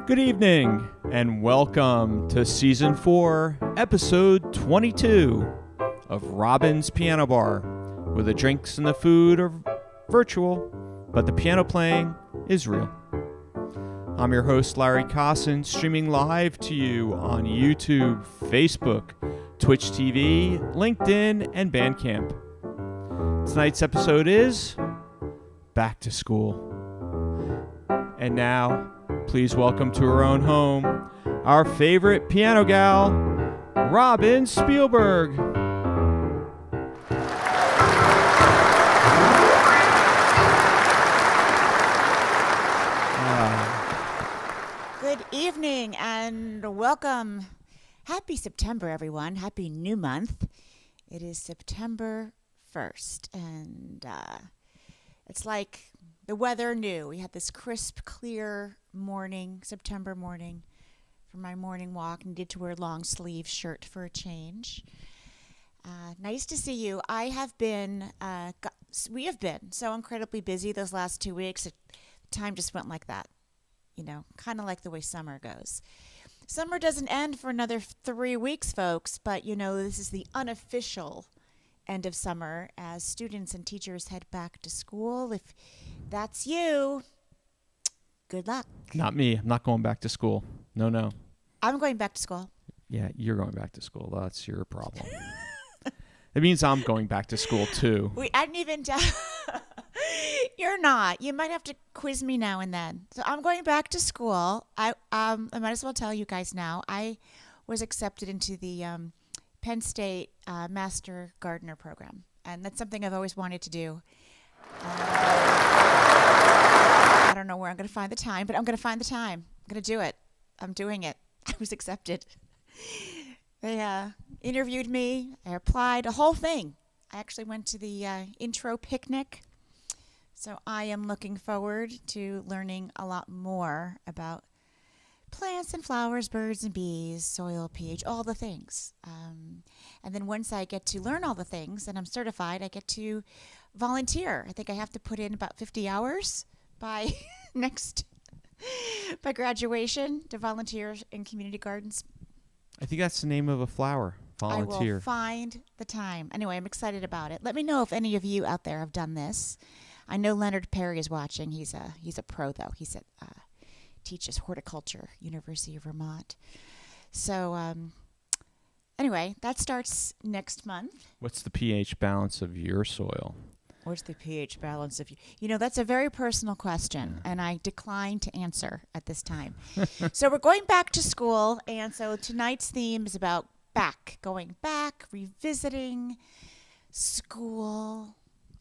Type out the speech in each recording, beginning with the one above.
Good evening, and welcome to Season 4, Episode 22 of Robin's Piano Bar, where the drinks and the food are virtual, but the piano playing is real. I'm your host, Larry Kosson, streaming live to you on YouTube, Facebook, Twitch TV, LinkedIn, and Bandcamp. Tonight's episode is Back to School. And now, please welcome to her own home, our favorite piano gal, Robin Spielberg. Good evening and welcome. Happy September, everyone. Happy new month. It is September 1st, and it's like the weather new. We had this crisp, clear morning, September morning, for my morning walk. Needed to wear a long sleeve shirt for a change. Nice to see you. We have been so incredibly busy those last 2 weeks. Time just went like that, you know, kind of like the way summer goes. Summer doesn't end for another 3 weeks, folks, but, you know, this is the unofficial end of summer as students and teachers head back to school. If that's you, good luck. Not me. I'm not going back to school. No. I'm going back to school. Yeah, you're going back to school. That's your problem. It means I'm going back to school, too. I didn't even tell. You're not. You might have to quiz me now and then. So I'm going back to school. I might as well tell you guys now. I was accepted into the Penn State Master Gardener program, and that's something I've always wanted to do. I don't know where I'm going to find the time, but I'm going to find the time. I'm going to do it. I'm doing it. I was accepted. They interviewed me. I applied, a whole thing. I actually went to the intro picnic. So I am looking forward to learning a lot more about plants and flowers, birds and bees, soil, pH, all the things. And then once I get to learn all the things and I'm certified, I get to volunteer. I think I have to put in about 50 hours by by graduation to volunteer in community gardens. I think that's the name of a flower, volunteer. I will find the time. Anyway, I'm excited about it. Let me know if any of you out there have done this. I know Leonard Perry is watching. He's a pro, though. He teaches horticulture, University of Vermont. So anyway, that starts next month. What's the pH balance of your soil? What's the pH balance of you? You know, that's a very personal question, and I decline to answer at this time. So we're going back to school, and so tonight's theme is about going back, revisiting school,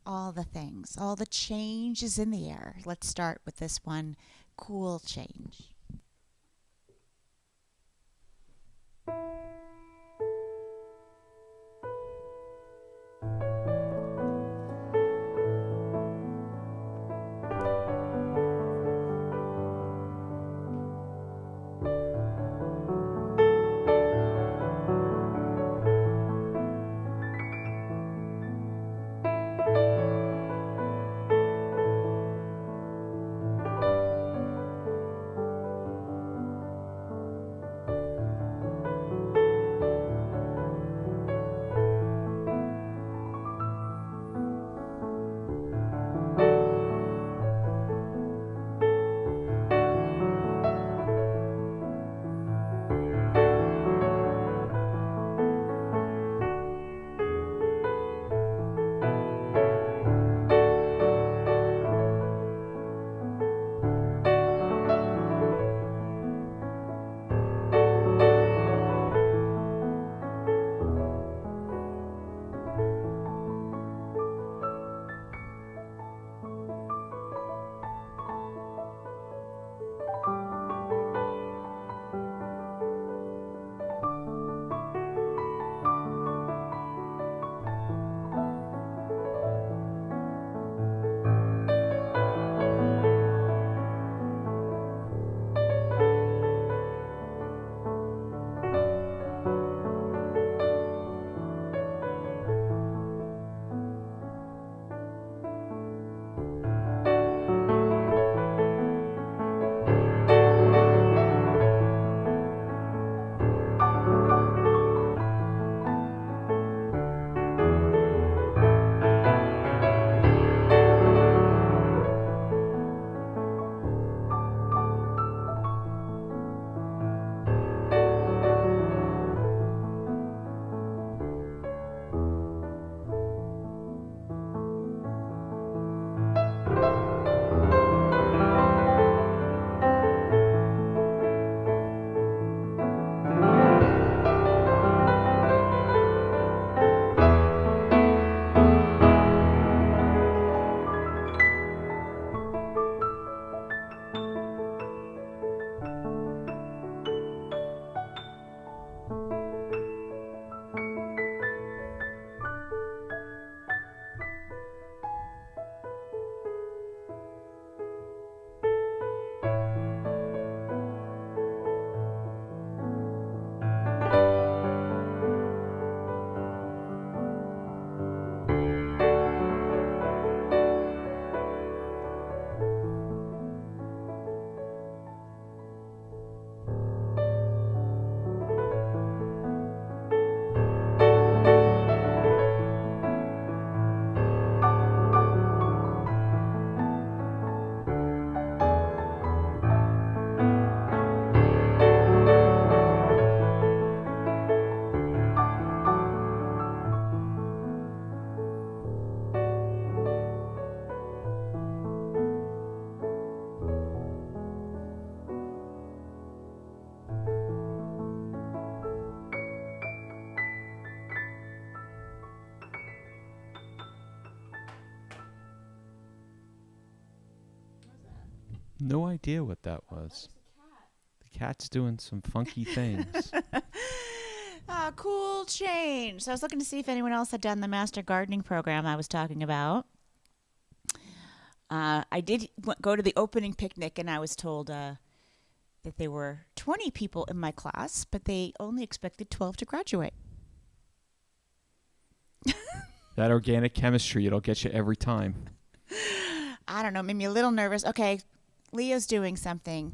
all the things, all the changes in the air. Let's start with this one cool change. No idea what that was. The cat's doing some funky things. Cool change. So I was looking to see if anyone else had done the master gardening program I was talking about. I did go to the opening picnic, and I was told that there were 20 people in my class, but they only expected 12 to graduate. That organic chemistry, it'll get you every time. I don't know, made me a little nervous. Okay, Leo's doing something.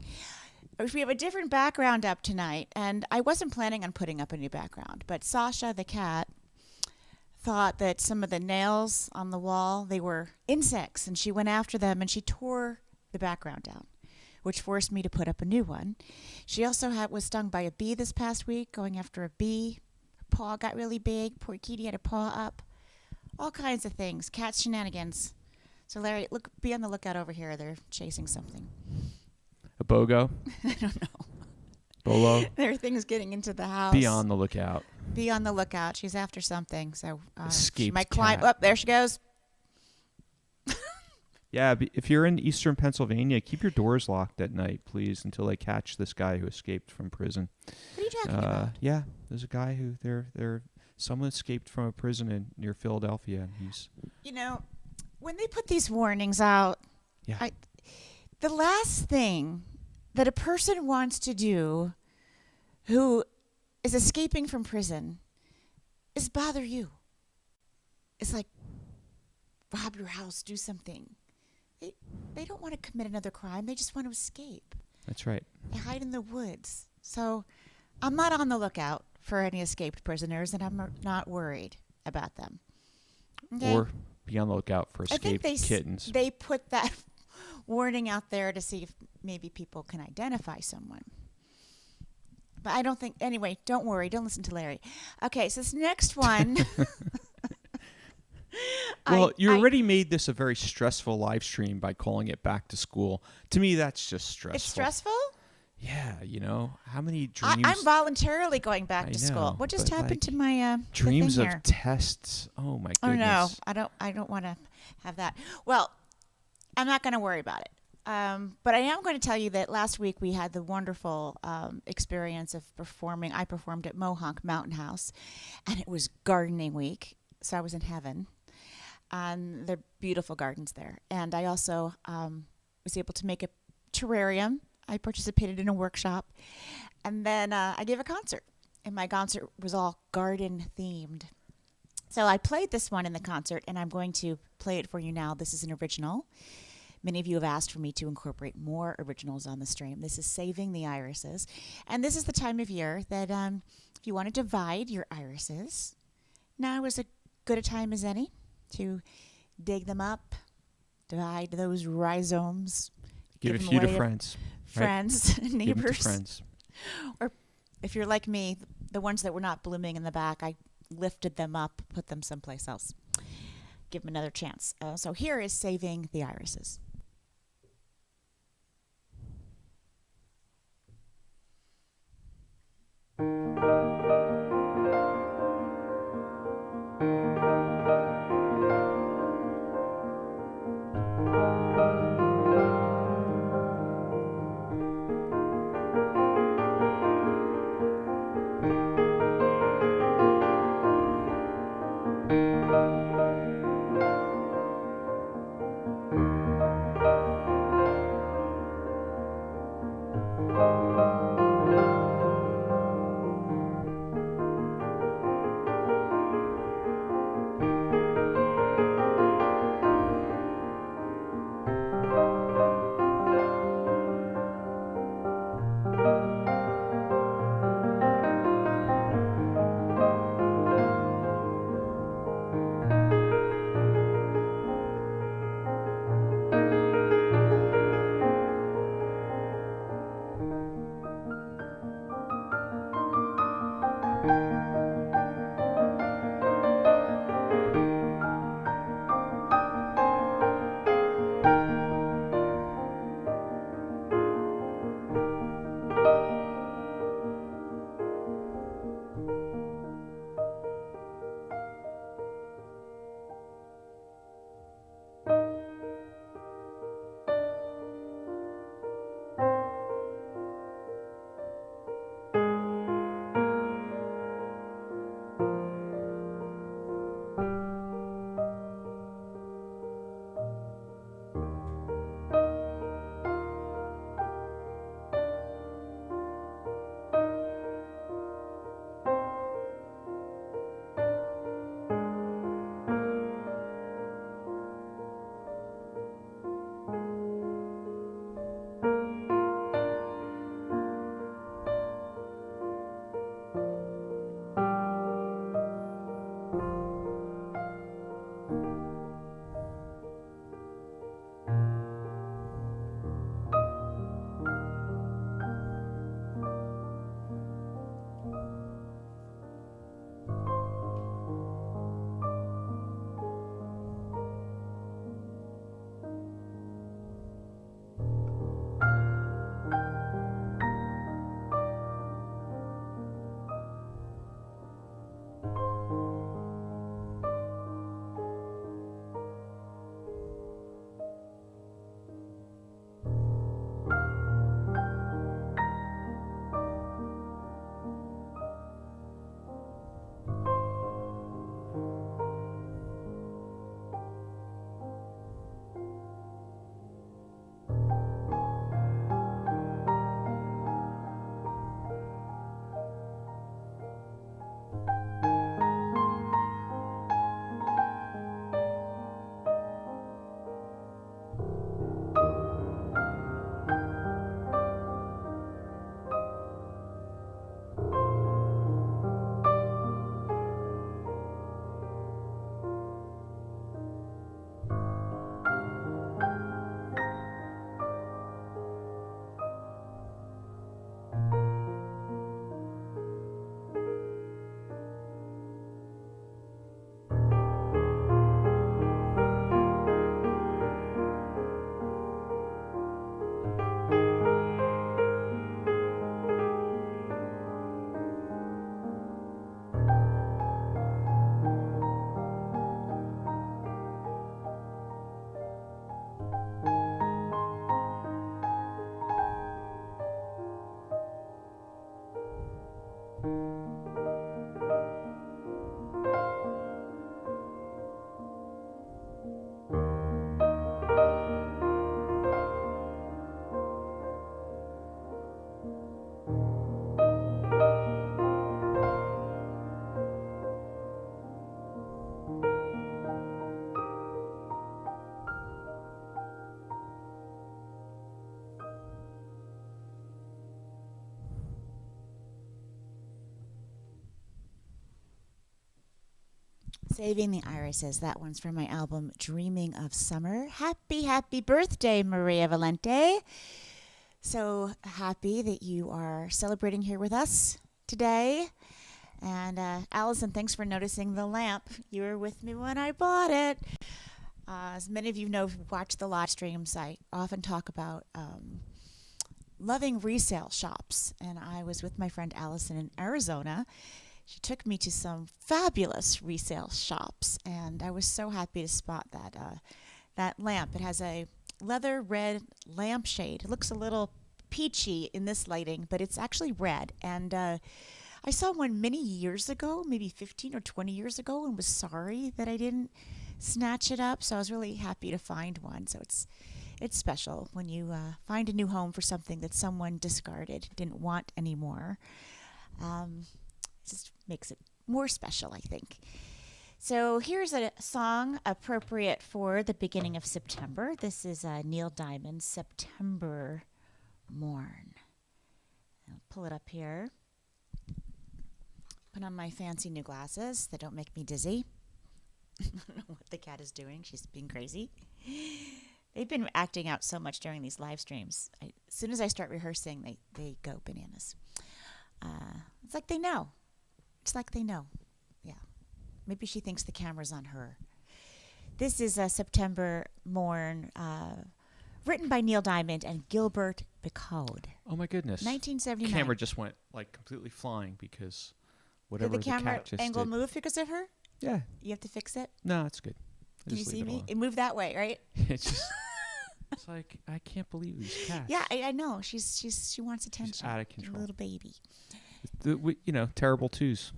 We have a different background up tonight, and I wasn't planning on putting up a new background, but Sasha, the cat, thought that some of the nails on the wall, they were insects, and she went after them, and she tore the background down, which forced me to put up a new one. She also was stung by a bee this past week, going after a bee. Her paw got really big. Poor kitty had a paw up. All kinds of things. Cat shenanigans. So, Larry, be on the lookout over here. They're chasing something. A BOGO? I don't know. Bolo? There are things getting into the house. Be on the lookout. Be on the lookout. She's after something. So Escaped she might climb. cat. Oh, there she goes. Yeah, if you're in eastern Pennsylvania, keep your doors locked at night, please, until they catch this guy who escaped from prison. What are you talking about? Yeah, there's a guy who someone escaped from a prison near Philadelphia. And he's. You know, when they put these warnings out, Yeah. The last thing that a person wants to do who is escaping from prison is bother you. It's like rob your house, do something. They don't want to commit another crime. They just want to escape. That's right. They hide in the woods. So I'm not on the lookout for any escaped prisoners, and I'm not worried about them. Okay? Or be on the lookout for escaped kittens. They put that warning out there to see if maybe people can identify someone. But I don't think, anyway, don't worry. Don't listen to Larry. Okay, so this next one. Well, you already made this a very stressful live stream by calling it back to school. To me, that's just stressful. It's stressful? Yeah, how many dreams? I'm voluntarily going back to school. What just happened to my dreams of here? tests? Oh my goodness! Oh no, I don't want to have that. Well, I'm not going to worry about it. But I am going to tell you that last week we had the wonderful experience of performing. I performed at Mohonk Mountain House, and it was gardening week, so I was in heaven. They're beautiful gardens there, and I also was able to make a terrarium. I participated in a workshop, and then I gave a concert, and my concert was all garden themed. So I played this one in the concert, and I'm going to play it for you now. This is an original. Many of you have asked for me to incorporate more originals on the stream. This is Saving the Irises, and this is the time of year that if you want to divide your irises, now is as good a time as any to dig them up, divide those rhizomes. Give a few to friends. Friends, right? neighbors. Give them to friends. Or if you're like me, the ones that were not blooming in the back, I lifted them up, put them someplace else. Give them another chance. So here is Saving the Irises. Saving the Irises. That one's from my album Dreaming of Summer. Happy, happy birthday, Maria Valente. So happy that you are celebrating here with us today. And Allison, thanks for noticing the lamp. You were with me when I bought it. As many of you know, if you watch the live streams, I often talk about loving resale shops. And I was with my friend Allison in Arizona. She took me to some fabulous resale shops, and I was so happy to spot that lamp. It has a leather red lampshade. It looks a little peachy in this lighting, but it's actually red. And I saw one many years ago, maybe 15 or 20 years ago, and was sorry that I didn't snatch it up. So I was really happy to find one. So it's special when you find a new home for something that someone discarded, didn't want anymore. Just makes it more special, I think. So here's a song appropriate for the beginning of September. This is Neil Diamond's September Morn. I'll pull it up here. Put on my fancy new glasses that don't make me dizzy. I don't know what the cat is doing. She's being crazy. They've been acting out so much during these live streams. As soon as I start rehearsing, they go bananas. It's like they know. It's like they know. Yeah. Maybe she thinks the camera's on her. This is a September Morn, written by Neil Diamond and Gilbert Bicode. Oh my goodness. 1979. The camera just went like completely flying because whatever Did the camera cat just angle did. move because of her? Yeah. You have to fix it? No, it's good. Can you see me? It moved that way, right? It's just it's like I can't believe these cats. Yeah, I know. She wants attention. She's out of control. A little baby. Terrible twos.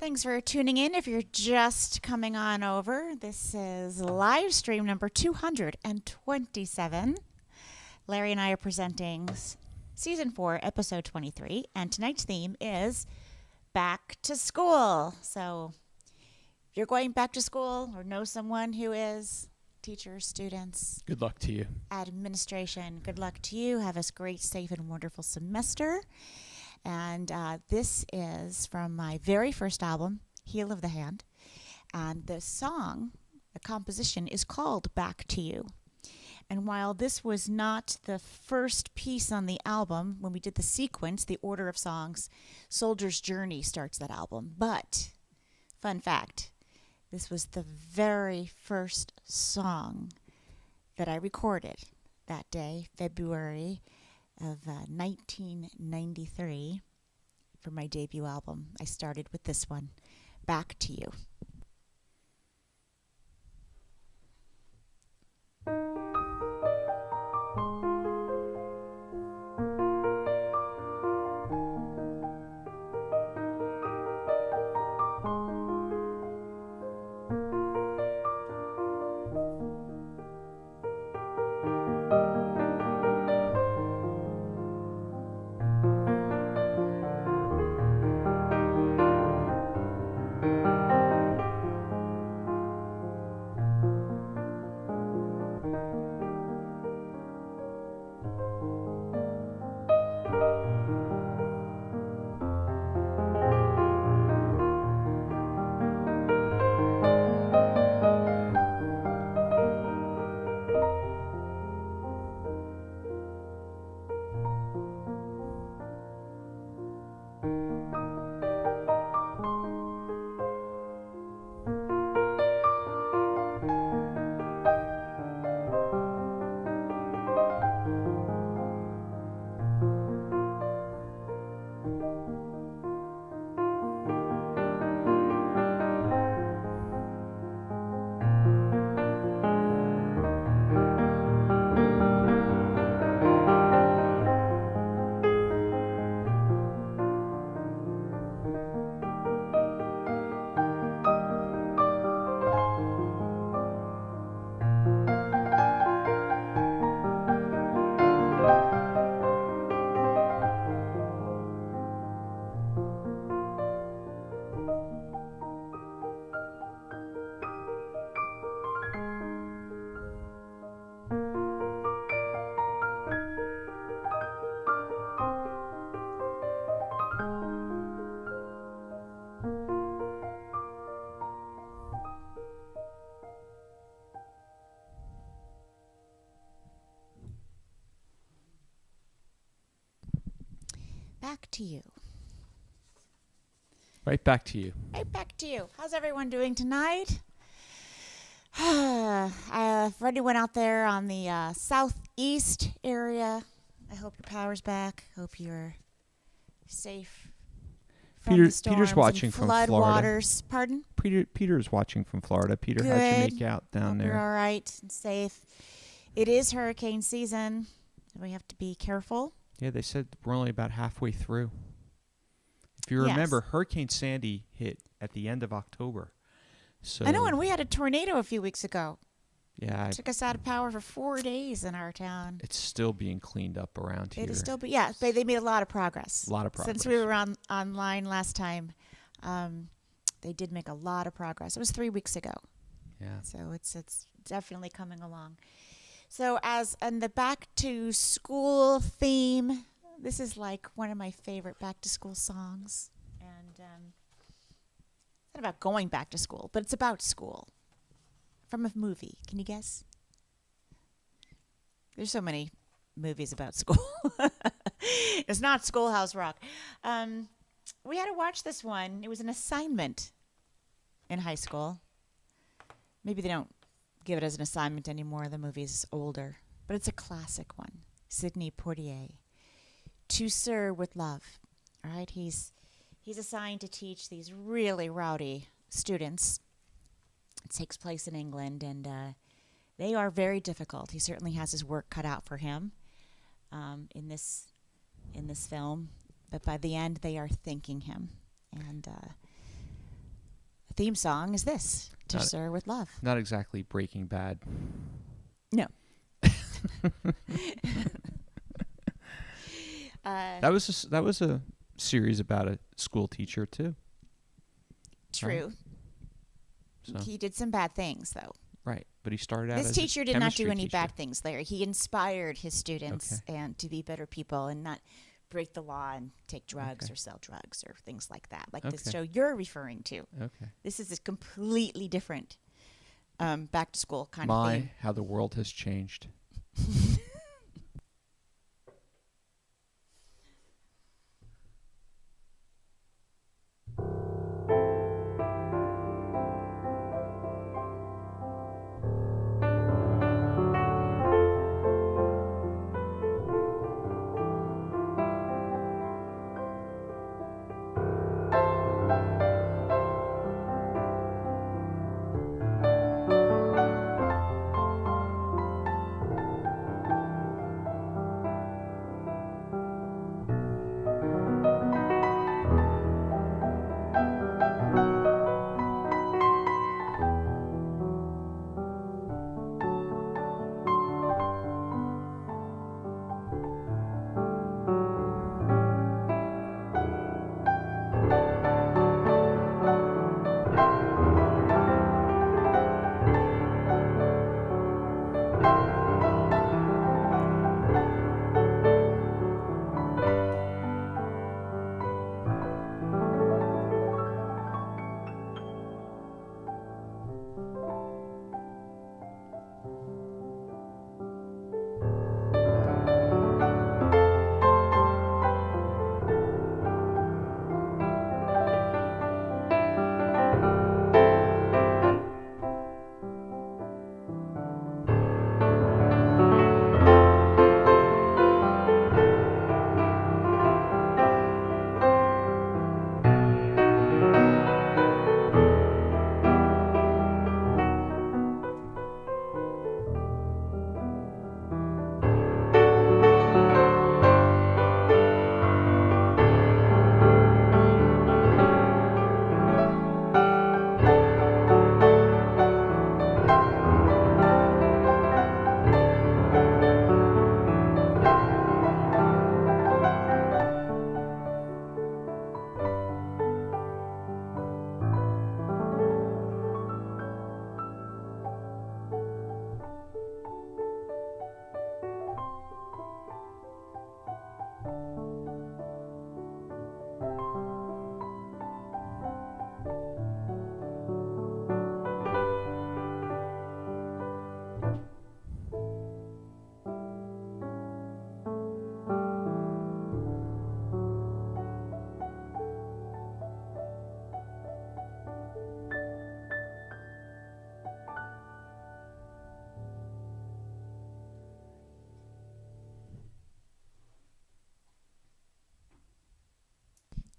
Thanks for tuning in. If you're just coming on over, this is live stream number 227. Larry and I are presenting Season 4, Episode 23, and tonight's theme is Back to School. So if you're going back to school or know someone who is, teachers, students, Good luck to you. administration, good luck to you. Have a great, safe, and wonderful semester. And this is from my very first album, Heel of the Hand. And the song, the composition, is called Back to You. And while this was not the first piece on the album, when we did the sequence, the order of songs, Soldier's Journey starts that album. But, fun fact, this was the very first song that I recorded that day, February of 1993, for my debut album. I started with this one, Back to You. Back to you. Right back to you. Right back to you. How's everyone doing tonight? Freddie went out there on the southeast area. I hope your power's back. Hope you're safe from the storms Peter's watching and from flood Florida. waters. Pardon? Peter's watching from Florida. Peter, how'd you make out down Hope there? You're all right and safe. It is hurricane season. We have to be careful. Yeah, they said we're only about halfway through. If you remember, Hurricane Sandy hit at the end of October. So I know, and we had a tornado a few weeks ago. Yeah, It took us out of power for 4 days in our town. it's still being cleaned up around here. It is still, yeah, they made a lot of progress. A lot of progress. Since we were online last time, they did make a lot of progress. It was 3 weeks ago. Yeah. So it's definitely coming along. So as in the back to school theme, this is like one of my favorite back to school songs. And it's not about going back to school, but it's about school. From a movie. Can you guess? There's so many movies about school. It's not Schoolhouse Rock. We had to watch this one. It was an assignment in high school. Maybe they don't give it as an assignment anymore. The movie's older. But it's a classic one. Sidney Poitier. To Sir with Love. All right, he's assigned to teach these really rowdy students. It takes place in England, and they are very difficult. He certainly has his work cut out for him in this film. But by the end, they are thanking him. And theme song is this, To Not- Serve with Love. Not exactly Breaking Bad. No. That was a series about a school teacher too. True. So He did some bad things, though. right, but he started out This as a teacher did not do chemistry any teacher. bad things, Larry. He inspired his students and to be better people and not break the law and take drugs Okay. or sell drugs or things like that, like this Okay. show you're referring to. Okay. This is a completely different back to school kind of My, thing. how the world has changed.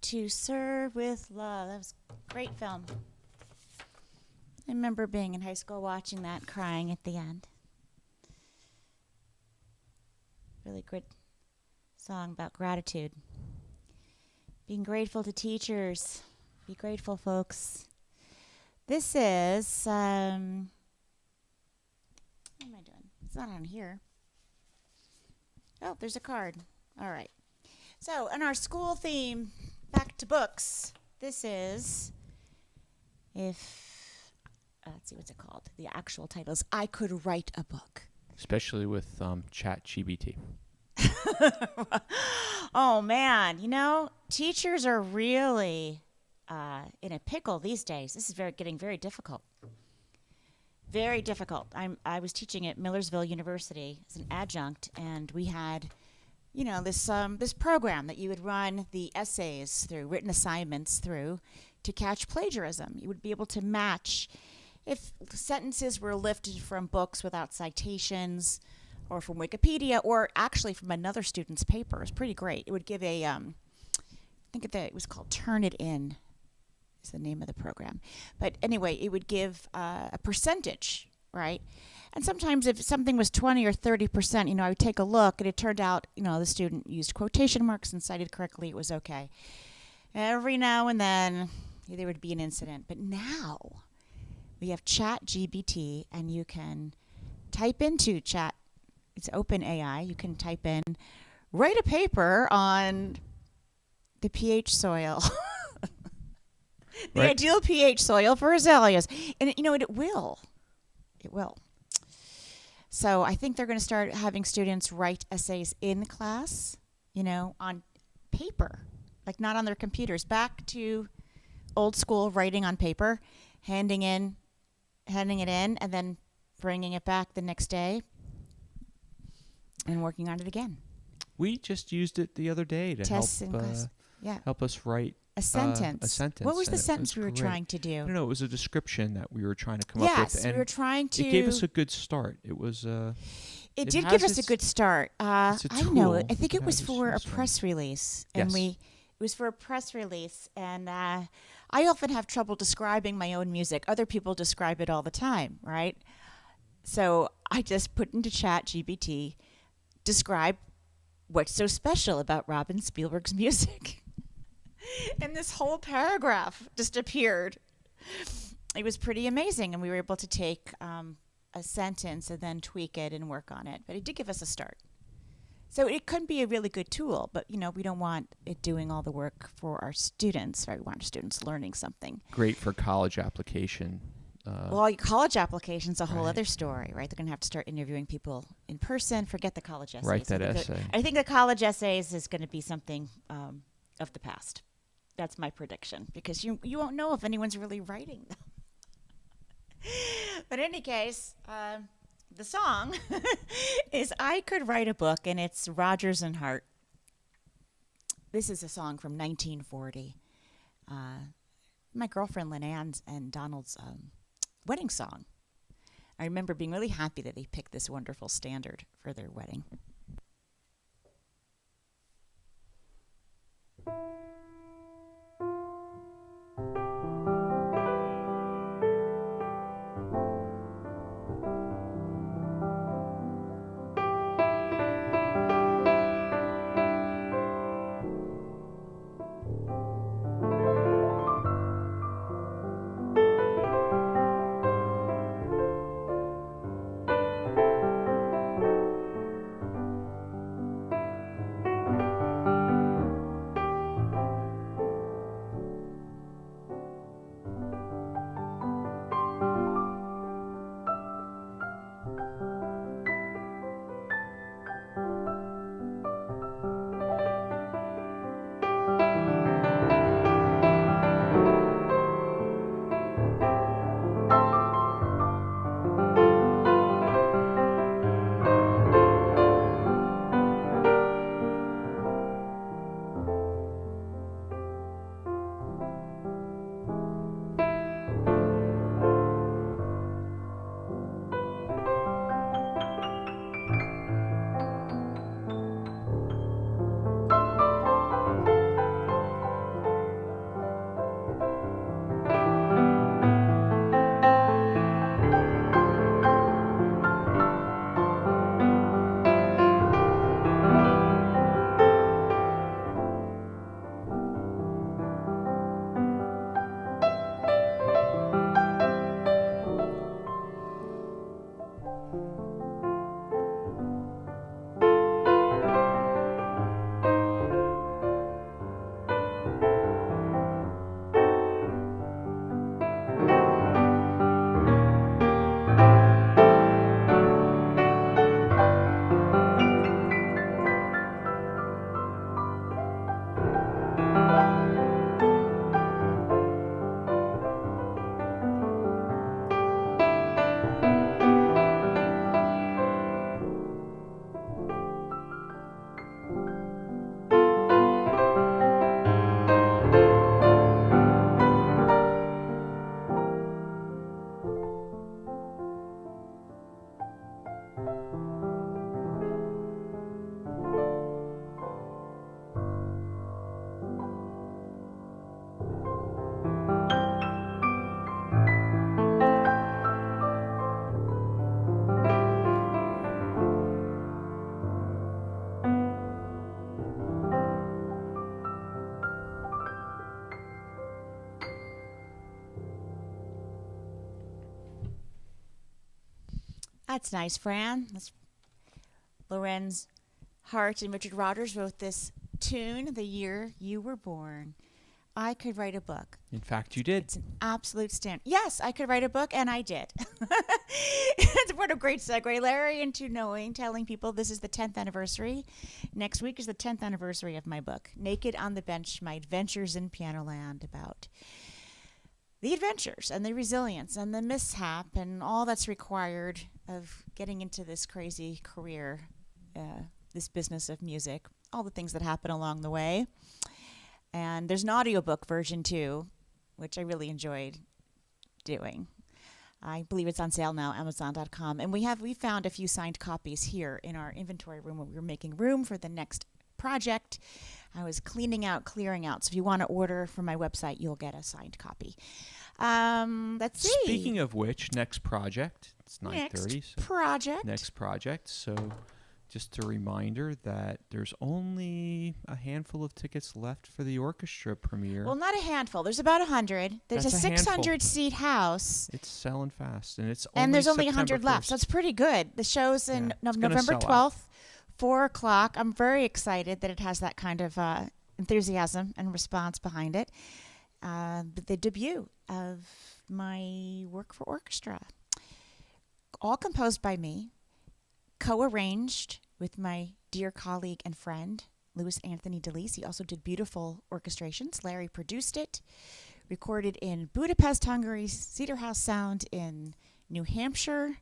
To Serve with Love. That was a great film. I remember being in high school watching that, crying at the end. Really good song about gratitude. Being grateful to teachers. Be grateful, folks. This is, what am I doing? It's not on here. Oh, there's a card. All right. So, in our school theme, back to books, this is, let's see, what's it called? The actual title is I Could Write a Book. Especially with ChatGPT. Oh, man. You know, teachers are really in a pickle these days. This is getting very difficult. Very difficult. I was teaching at Millersville University as an adjunct, and we had, you know, this program that you would run the essays through, written assignments through, to catch plagiarism. You would be able to match if sentences were lifted from books without citations, or from Wikipedia, or actually from another student's paper. It was pretty great. It would give a, it was called Turn It In, is the name of the program. But anyway, it would give a percentage, right? And sometimes if something was 20 or 30%, you know, I would take a look, and it turned out, you know, the student used quotation marks and cited correctly. It was okay. Every now and then, there would be an incident. But now we have Chat GBT, and you can type into Chat. It's open AI. You can type in, write a paper on the pH soil. The Right. ideal pH soil for azaleas. And it will. It will. So I think they're going to start having students write essays in class, on paper, like not on their computers. Back to old school writing on paper, handing it in, and then bringing it back the next day and working on it again. We just used it the other day to Tests in class. Yeah. help us write A sentence. a sentence. What was the and it sentence we were great. trying to do? No, it was a description that we were trying to come up with. Yes, And we were trying to. it gave us a good start. It was. It it did has give us a its- good start. it's a I know it. tool. I think It it was has its for a use, right? press release, and Yes. it was for a press release, and I often have trouble describing my own music. Other people describe it all the time, right? So I just put into Chat GBT, describe what's so special about Robin Spielberg's music. And this whole paragraph just appeared. It was pretty amazing, and we were able to take a sentence and then tweak it and work on it. But it did give us a start. So it could be a really good tool, but we don't want it doing all the work for our students, right? We want our students learning something. Great for college application. Well, college application's a whole right. other story, right? They're going to have to start interviewing people in person. Forget the college essays. Write that essay. I think the college essays is going to be something of the past. That's my prediction, because you won't know if anyone's really writing them. But in any case, the song is I Could Write a Book, and it's Rodgers and Hart. This is a song from 1940. My girlfriend Lynn Ann's and Donald's wedding song. I remember being really happy that they picked this wonderful standard for their wedding. That's nice, Fran. Lorenz Hart and Richard Rodgers wrote this tune the year you were born. I could write a book. In fact, you did. It's an absolute standard. Yes, I could write a book, and I did. What a great segue, Larry, into telling people this is the 10th anniversary. Next week is the 10th anniversary of my book, Naked on the Bench, My Adventures in Piano Land, about the adventures and the resilience and the mishap and all that's required of getting into this crazy career, this business of music, all the things that happen along the way. And there's an audiobook version too, which I really enjoyed doing. I believe it's on sale now, Amazon.com. And we found a few signed copies here in our inventory room when we were making room for the next project. I was clearing out. So if you want to order from my website, you'll get a signed copy. Let's see. Speaking of which, next project. It's 9:30. Next project. So just a reminder that there's only a handful of tickets left for the orchestra premiere. Well, not a handful. There's about 100. There's a 600-seat house. It's selling fast, and there's only September 100 left, 1st. so it's pretty good. The show's in November sell 12th, 4 o'clock. I'm very excited that it has that kind of enthusiasm and response behind it. The debut of my work for orchestra. All composed by me. Co-arranged with my dear colleague and friend, Louis Anthony DeLise. He also did beautiful orchestrations. Larry produced it. Recorded in Budapest, Hungary, Cedar House Sound in New Hampshire.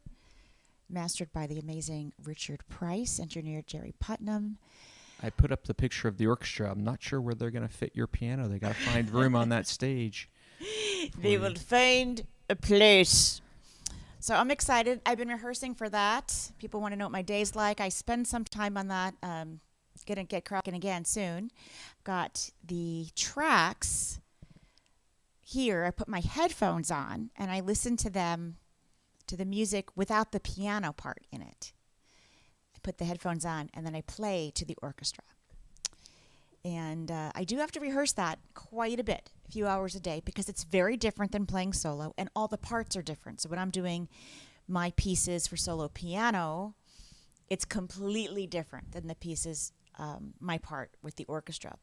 Mastered by the amazing Richard Price. Engineered Jerry Putnam. I put up the picture of the orchestra. I'm not sure where they're going to fit your piano. They got to find room on that stage. They will find a place. So I'm excited. I've been rehearsing for that. People want to know what my day's like. I spend some time on that. Gonna get cracking again soon. Got the tracks here. I put my headphones on and I listen to them, to the music without the piano part in it. I put the headphones on and then I play to the orchestra. And I do have to rehearse that quite a bit, a few hours a day, because it's very different than playing solo, and all the parts are different. So when I'm doing my pieces for solo piano, it's completely different than the pieces, my part with the orchestra,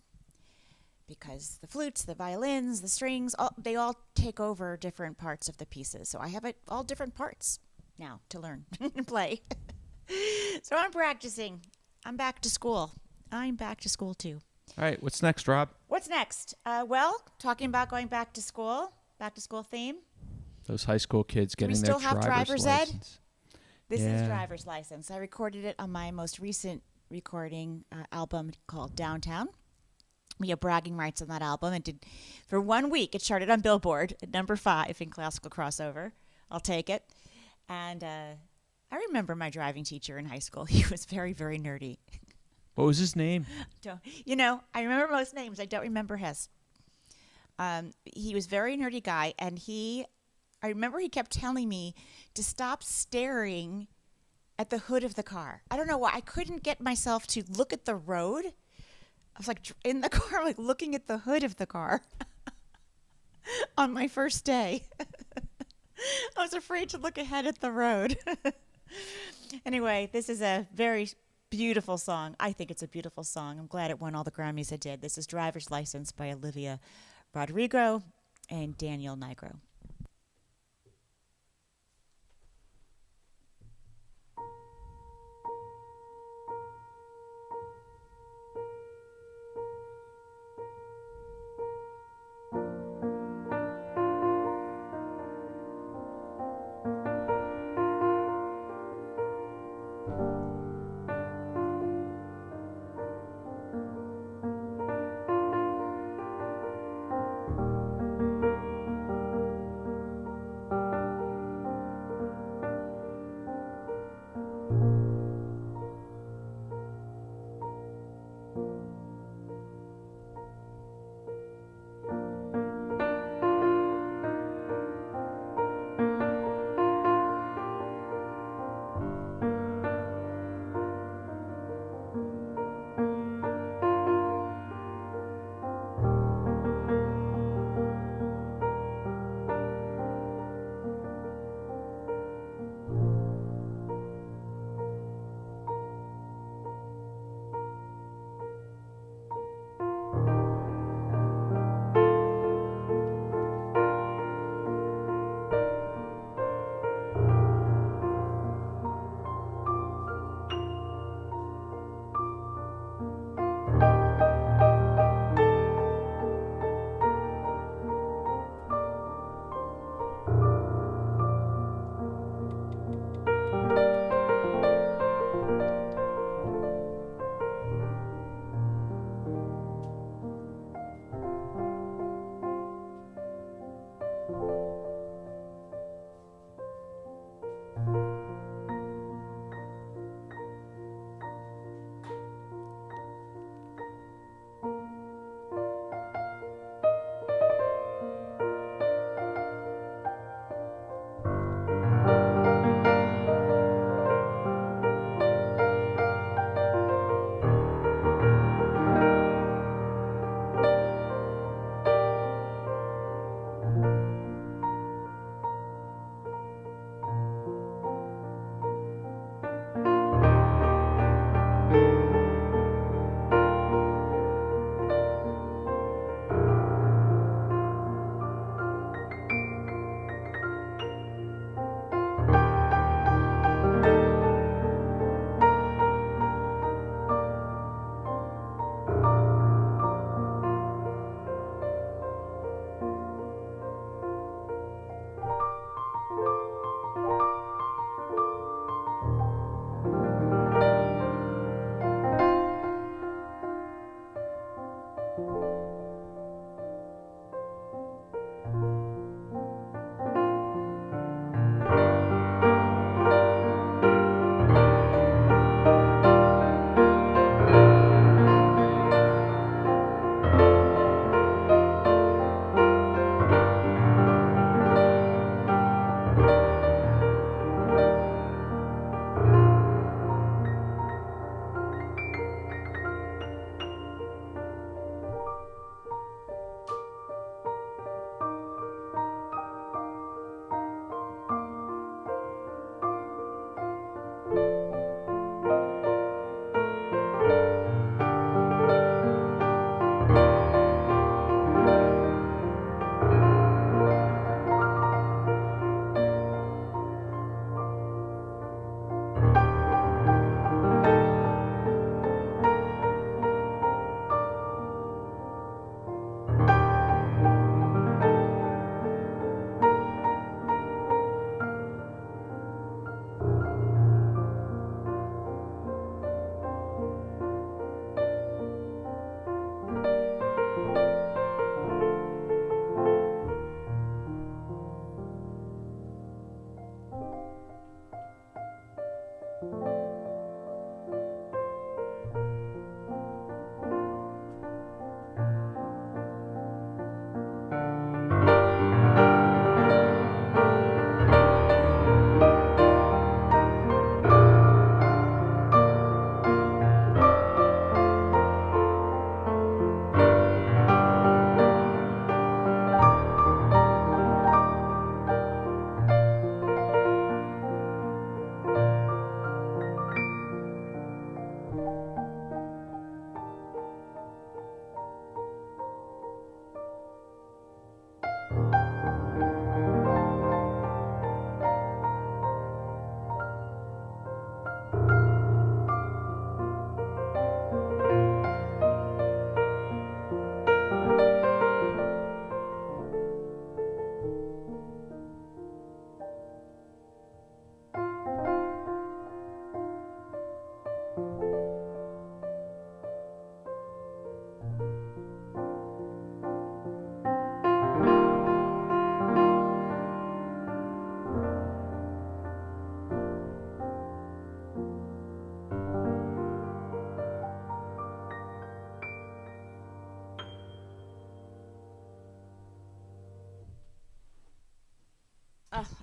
because the flutes, the violins, the strings, they all take over different parts of the pieces. So I have all different parts now to learn and play. So I'm practicing. I'm back to school. I'm back to school too. All right, what's next, Rob? What's next? Talking about going back to school theme. Those high school kids getting their driver's license. This is driver's license. I recorded it on my most recent recording album called Downtown. We have bragging rights on that album. And for 1 week, it charted on Billboard at number 5 in classical crossover. I'll take it. And I remember my driving teacher in high school. He was very, very nerdy. What was his name? I remember most names. I don't remember his. He was a very nerdy guy, and I remember he kept telling me to stop staring at the hood of the car. I don't know why. I couldn't get myself to look at the road. I was like in the car, like looking at the hood of the car on my first day. I was afraid to look ahead at the road. Anyway, this is a very beautiful song. I think it's a beautiful song. I'm glad it won all the Grammys it did. This is Driver's License by Olivia Rodrigo and Daniel Nigro.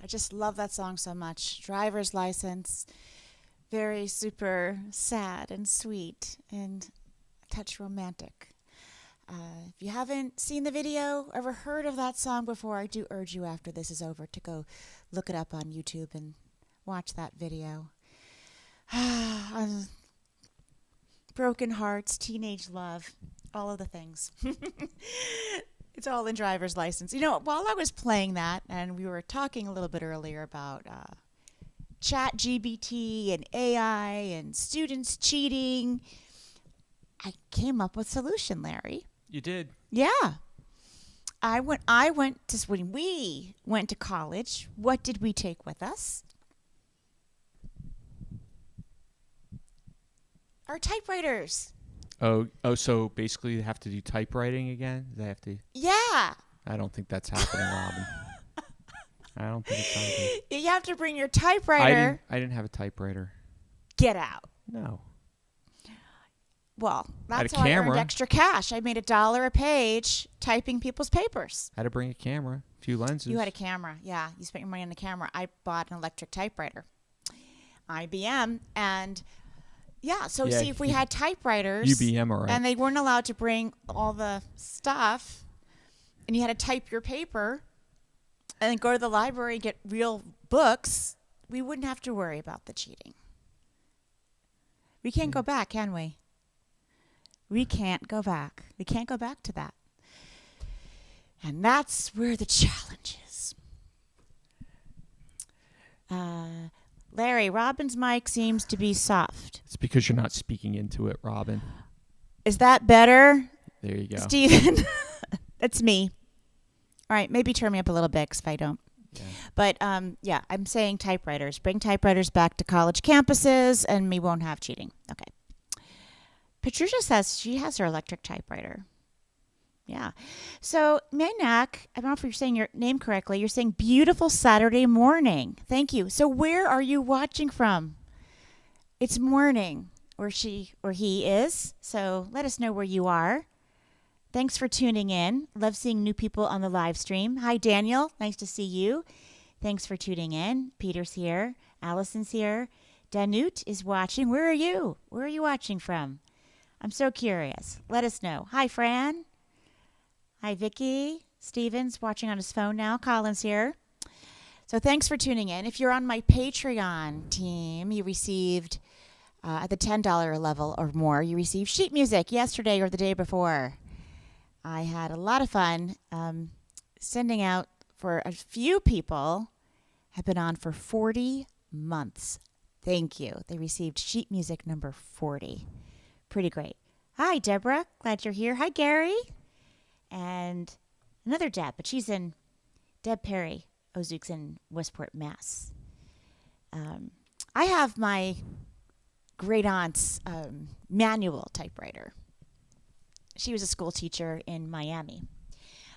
I just love that song so much. Driver's License, very super sad and sweet and a touch romantic. If you haven't seen the video, ever heard of that song before, I do urge you after this is over to go look it up on YouTube and watch that video. Broken hearts, teenage love, all of the things. It's all in Driver's License. You know, while I was playing that, and we were talking a little bit earlier about chat GBT and AI and students cheating, I came up with a solution, Larry. You did? Yeah. When we went to college, what did we take with us? Our typewriters. Oh, so basically they have to do typewriting again? They have to? Yeah. I don't think that's happening, Robin. I don't think it's happening. You have to bring your typewriter. I didn't have a typewriter. Get out. No. Well, that's I how had a I camera. earned extra cash. I made $1 a page typing people's papers. I had to bring a camera, a few lenses. You had a camera. Yeah, you spent your money on the camera. I bought an electric typewriter, IBM, and yeah. So Yeah, see, if we had typewriters, UBM, all right. and they weren't allowed to bring all the stuff, and you had to type your paper, and then go to the library and get real books, we wouldn't have to worry about the cheating. We can't go back, can we? We can't go back. We can't go back to that. And that's where the challenge is. Larry, Robin's mic seems to be soft. It's because you're not speaking into it, Robin. Is that better? There you go. Steven, that's me. All right, maybe turn me up a little bit if I don't. Yeah. But, yeah, I'm saying typewriters. Bring typewriters back to college campuses, and we won't have cheating. Okay. Patricia says she has her electric typewriter. Yeah. So, Manak, I don't know if you're saying your name correctly. You're saying beautiful Saturday morning. Thank you. So, where are you watching from? It's morning where he is. So, let us know where you are. Thanks for tuning in. Love seeing new people on the live stream. Hi, Daniel. Nice to see you. Thanks for tuning in. Peter's here. Allison's here. Danute is watching. Where are you? Where are you watching from? I'm so curious. Let us know. Hi, Fran. Hi, Vicky. Steven's watching on his phone now. Colin's here. So thanks for tuning in. If you're on my Patreon team, you received, at the $10 level or more, you received sheet music yesterday or the day before. I had a lot of fun sending out for a few people, have been on for 40 months. Thank you. They received sheet music number 40. Pretty great. Hi, Deborah. Glad you're here. Hi, Gary. And another Deb, but she's in Deb Perry. Ozuke's in Westport, Mass. I have my great aunt's manual typewriter. She was a school teacher in Miami.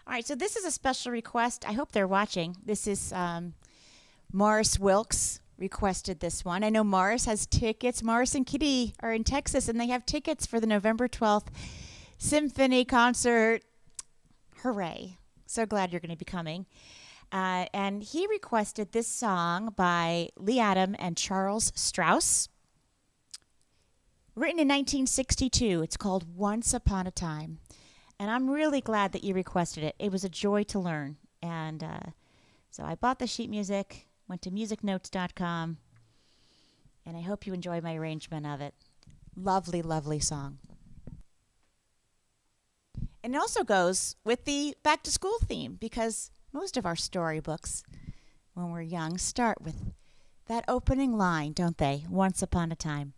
All right, so this is a special request. I hope they're watching. This is Morris Wilkes requested this one. I know Morris has tickets. Morris and Kitty are in Texas, and they have tickets for the November 12th symphony concert. Hooray. So glad you're going to be coming. And he requested this song by Lee Adam and Charles Strauss, written in 1962. It's called Once Upon a Time. And I'm really glad that you requested it. It was a joy to learn. And so I bought the sheet music, went to musicnotes.com, and I hope you enjoy my arrangement of it. Lovely, lovely song. And it also goes with the back to school theme, because most of our storybooks when we're young start with that opening line, don't they? Once upon a time.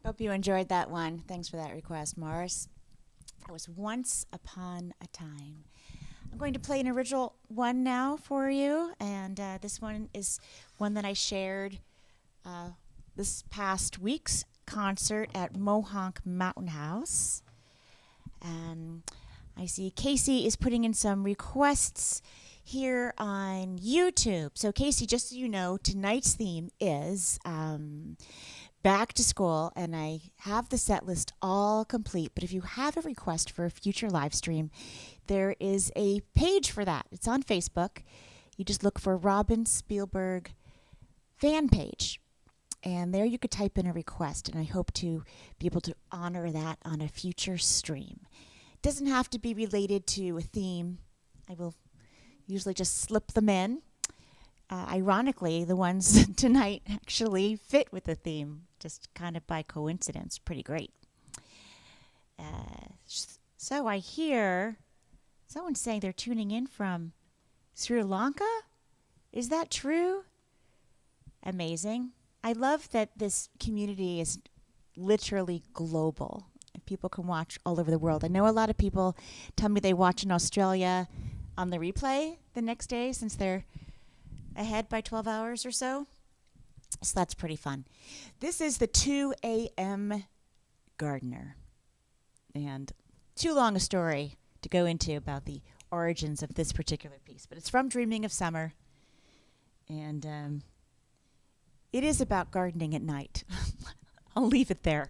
Hope you enjoyed that one. Thanks for that request, Morris. It was Once Upon a Time. I'm going to play an original one now for you, and this one is one that I shared this past week's concert at Mohonk Mountain House. And I see Casey is putting in some requests here on YouTube. So Casey, just so you know, tonight's theme is back to school, and I have the set list all complete. But if you have a request for a future live stream, there is a page for that. It's on Facebook. You just look for Robin Spielberg fan page, and there you could type in a request, and I hope to be able to honor that on a future stream. It doesn't have to be related to a theme. I will usually just slip them in. Ironically, the ones tonight actually fit with the theme, just kind of by coincidence. Pretty great. So I hear someone saying they're tuning in from Sri Lanka. Is that true? Amazing. I love that this community is literally global. People can watch all over the world. I know a lot of people tell me they watch in Australia on the replay the next day since they're ahead by 12 hours or so. So that's pretty fun. This is the 2 a.m. Gardener. And too long a story to go into about the origins of this particular piece. But it's from Dreaming of Summer. And it is about gardening at night. I'll leave it there.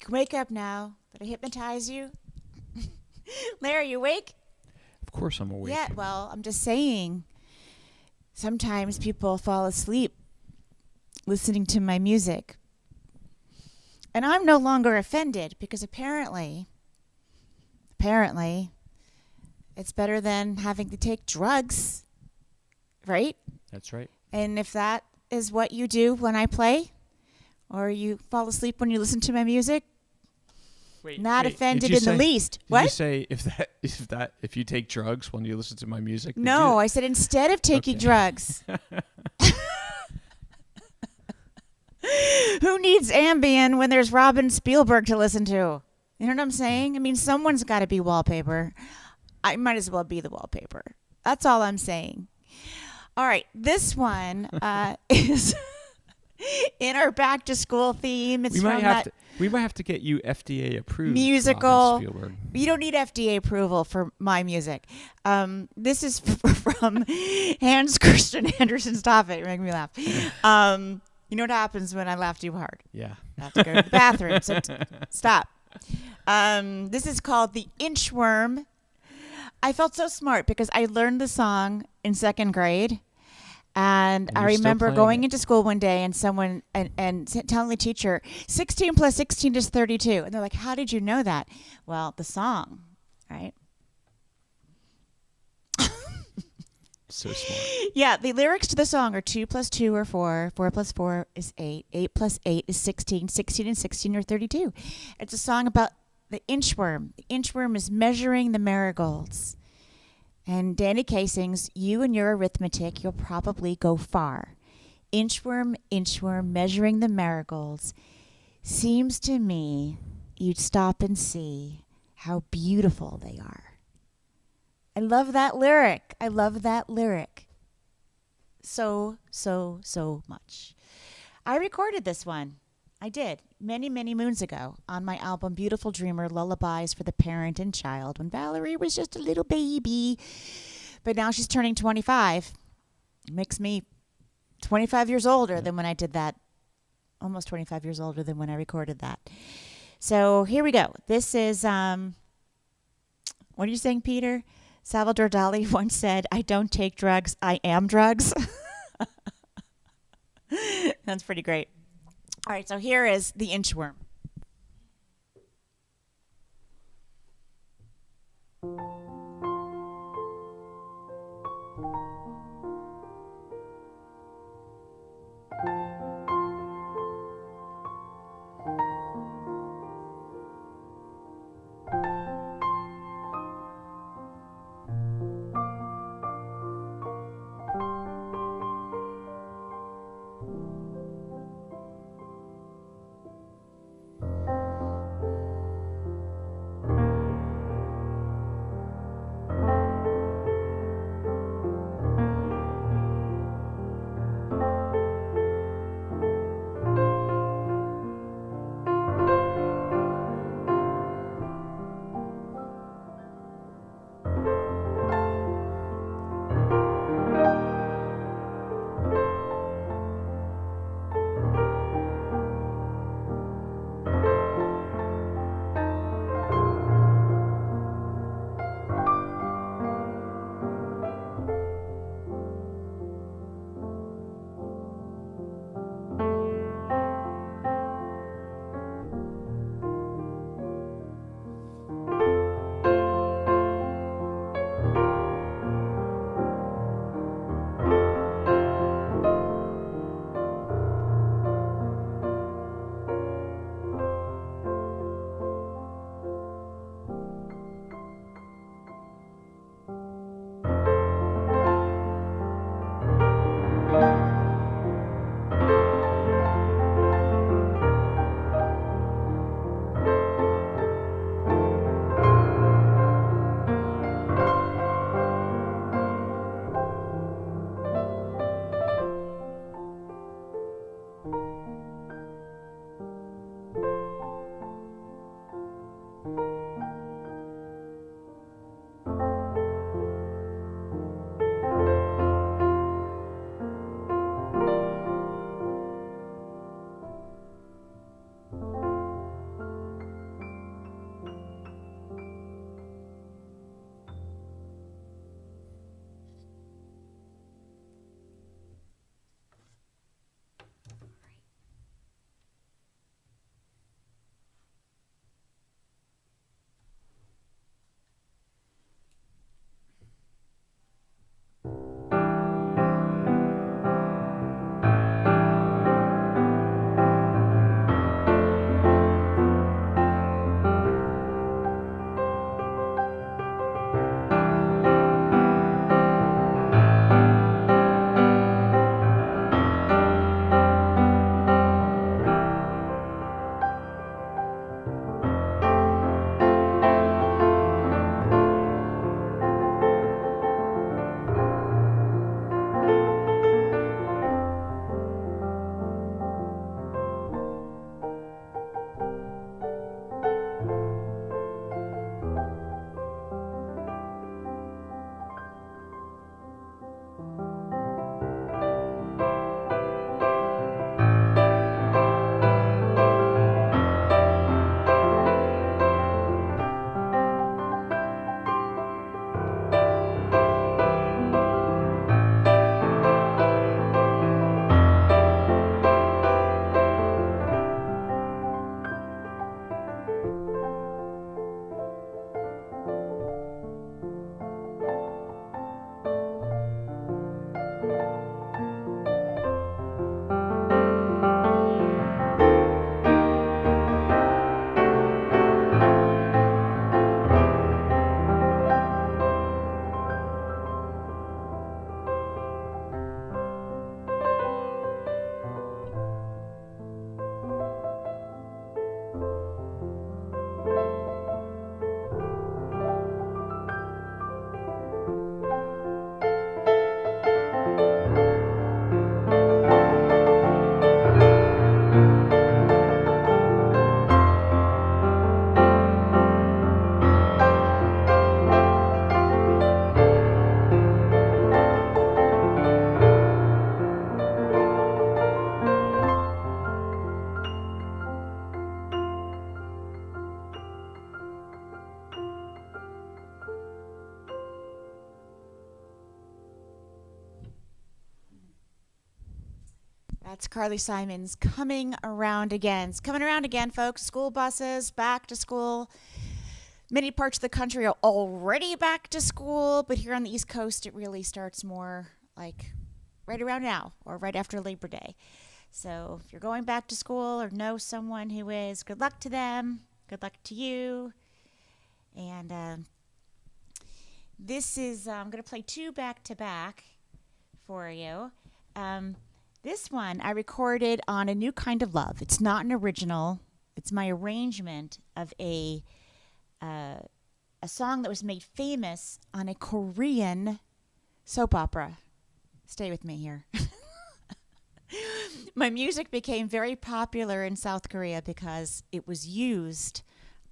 Wake up now. Did I hypnotize you? Larry, you awake? Of course I'm awake. Yeah, well, I'm just saying. Sometimes people fall asleep listening to my music. And I'm no longer offended because apparently, it's better than having to take drugs, right? That's right. And if that is what you do when I play, or you fall asleep when you listen to my music, not offended in the least. Did you say if you take drugs when you listen to my music? No, I said instead of taking drugs. Who needs Ambien when there's Robin Spielberg to listen to? You know what I'm saying? I mean, someone's got to be wallpaper. I might as well be the wallpaper. That's all I'm saying. All right, this one is in our back to school theme. It's we might have to get you FDA approved musical. Robin Spielberg. You don't need FDA approval for my music. This is from Hans Christian Andersen. Stop it! You're making me laugh. You know what happens when I laugh too hard? Yeah. I have to go to the bathroom. So stop. This is called The Inchworm. I felt so smart because I learned the song in second grade. And I remember going into school one day and someone and telling the teacher, 16 plus 16 is 32. And they're like, how did you know that? Well, the song, right? So smart. Yeah, the lyrics to the song are 2 plus 2 are 4, 4 plus 4 is 8, 8 plus 8 is 16, 16 and 16 are 32. It's a song about the inchworm. The inchworm is measuring the marigolds. And Danny Kaye sings, you and your arithmetic, you'll probably go far. Inchworm, inchworm, measuring the marigolds. Seems to me you'd stop and see how beautiful they are. I love that lyric. I love that lyric so much. I recorded this one. I did many, many moons ago on my album Beautiful Dreamer, Lullabies for the Parent and Child, when Valerie was just a little baby. But now she's turning 25. Makes me 25 years older than when I did that. Almost 25 years older than when I recorded that. So here we go. This is, what are you saying, Peter? Salvador Dali once said, I don't take drugs, I am drugs. That's pretty great. All right, so here is The Inchworm. That's Carly Simon's Coming Around Again. It's coming around again, folks. School buses, back to school. Many parts of the country are already back to school, but here on the East Coast, it really starts more like right around now or right after Labor Day. So if you're going back to school or know someone who is, good luck to them. Good luck to you. And this is, I'm going to play two back-to-back for you. This one I recorded on A New Kind of Love. It's not an original. It's my arrangement of a song that was made famous on a Korean soap opera. Stay with me here. My music became very popular in South Korea because it was used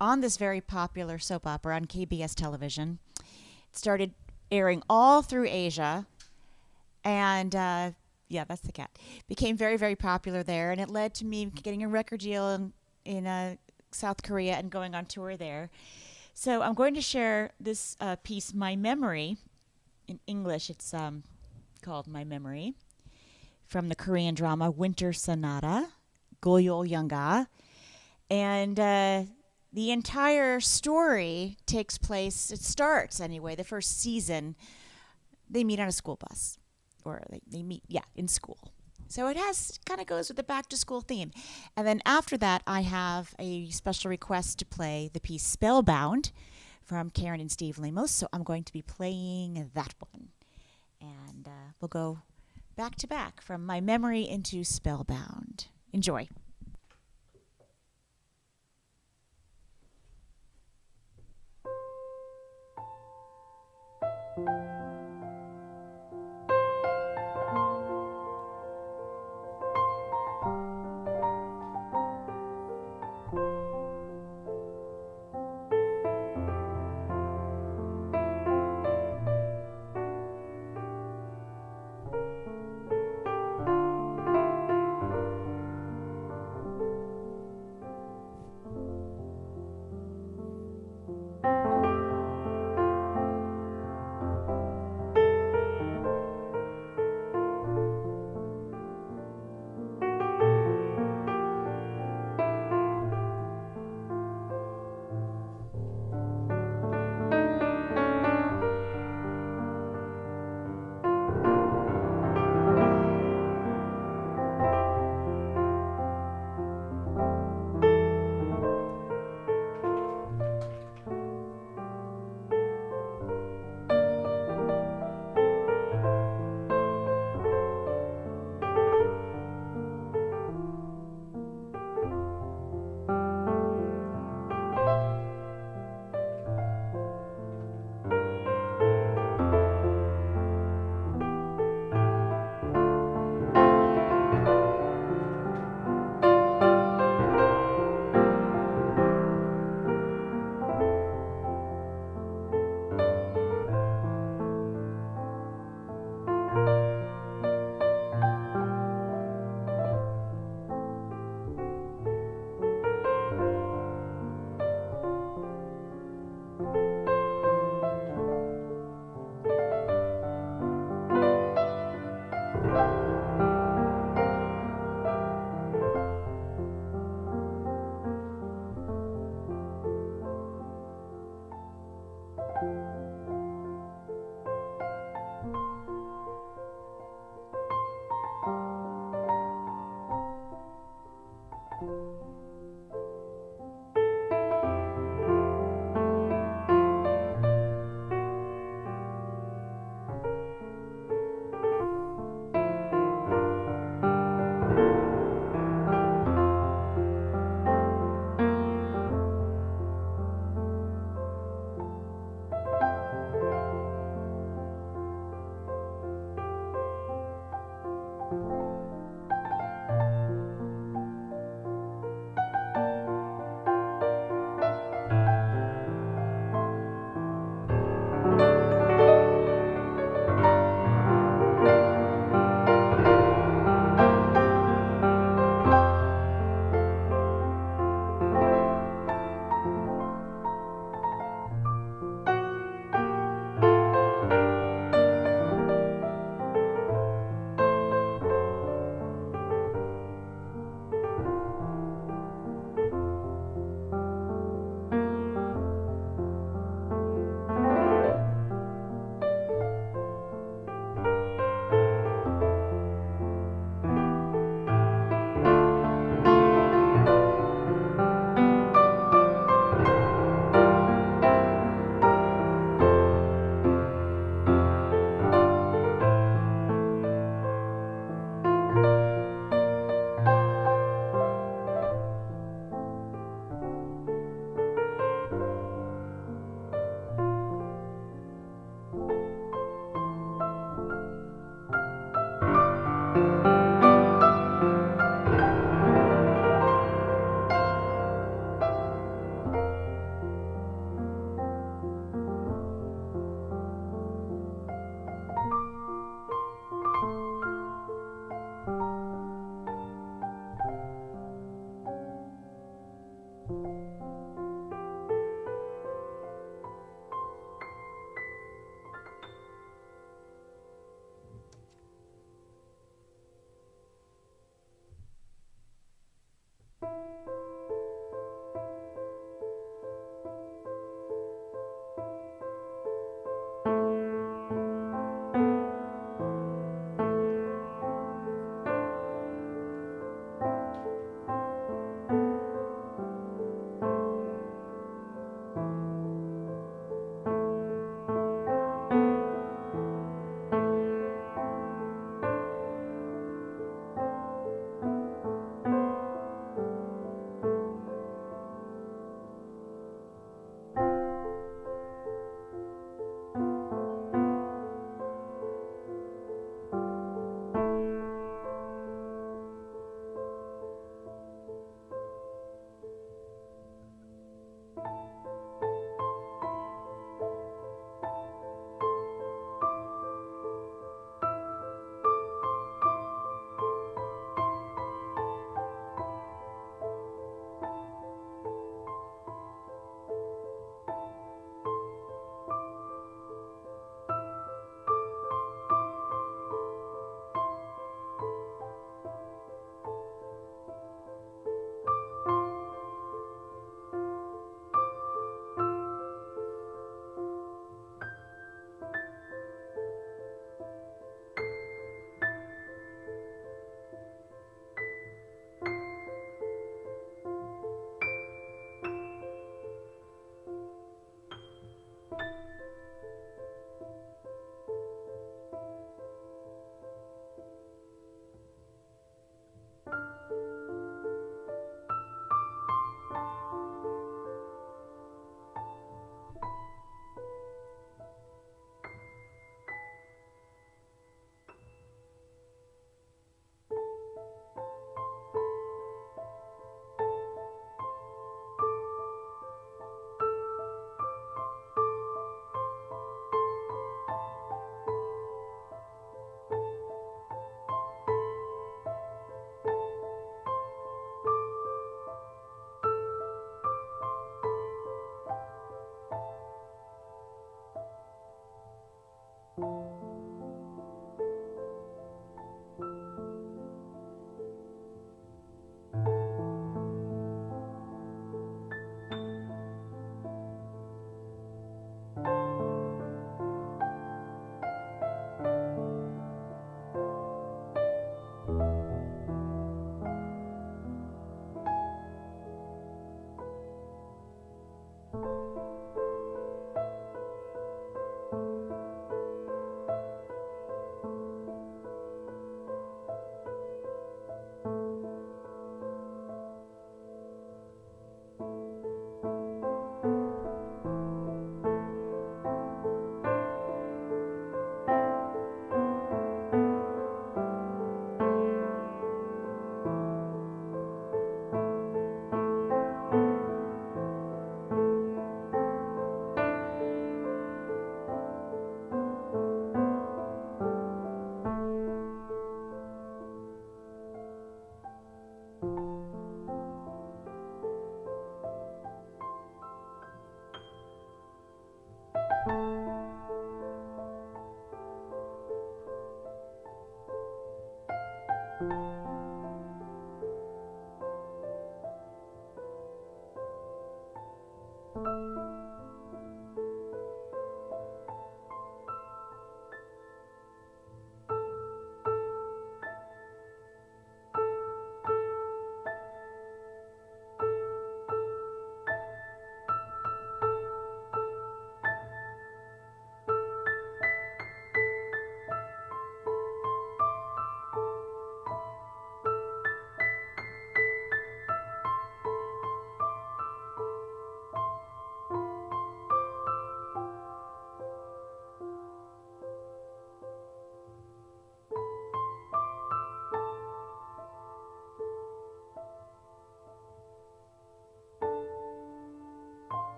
on this very popular soap opera on KBS television. It started airing all through Asia, and yeah, that's the cat. Became very, very popular there, and it led to me getting a record deal in South Korea and going on tour there. So I'm going to share this piece, My Memory. In English, it's called My Memory, from the Korean drama Winter Sonata, Goyeol Yanga. And the entire story takes place, it starts anyway, the first season, they meet on a school bus. Or they meet, in school. So it kind of goes with the back to school theme. And then after that, I have a special request to play the piece Spellbound from Karen and Steve Lemos. So I'm going to be playing that one. And we'll go back to back from My Memory into Spellbound. Enjoy.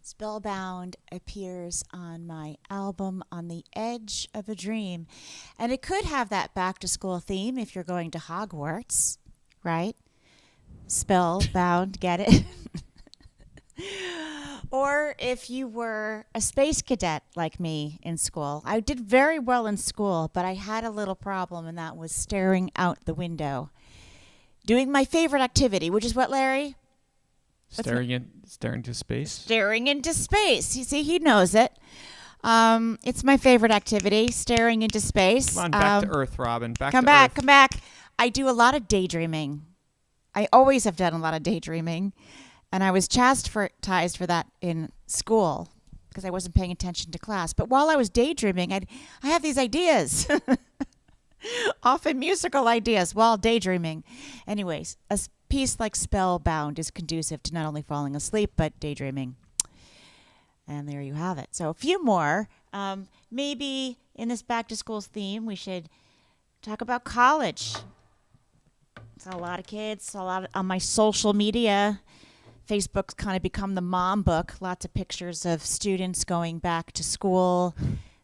Spellbound appears on my album On the Edge of a Dream. And it could have that back to school theme if you're going to Hogwarts, right? Spellbound, get it? Or if you were a space cadet like me in school. I did very well in school, but I had a little problem, and that was staring out the window. Doing my favorite activity, which is what, Larry? Staring into space? Staring into space. You see, he knows it. It's my favorite activity, staring into space. Come on, back to Earth, Robin. Come back. I do a lot of daydreaming. I always have done a lot of daydreaming. And I was chastised for that in school because I wasn't paying attention to class. But while I was daydreaming, I have these ideas. Often musical ideas while daydreaming. Anyways, a piece like Spellbound is conducive to not only falling asleep, but daydreaming. And there you have it. So a few more. Maybe in this back to school theme, we should talk about college. It's a lot of kids, a lot on my social media. Facebook's kind of become the mom book. Lots of pictures of students going back to school,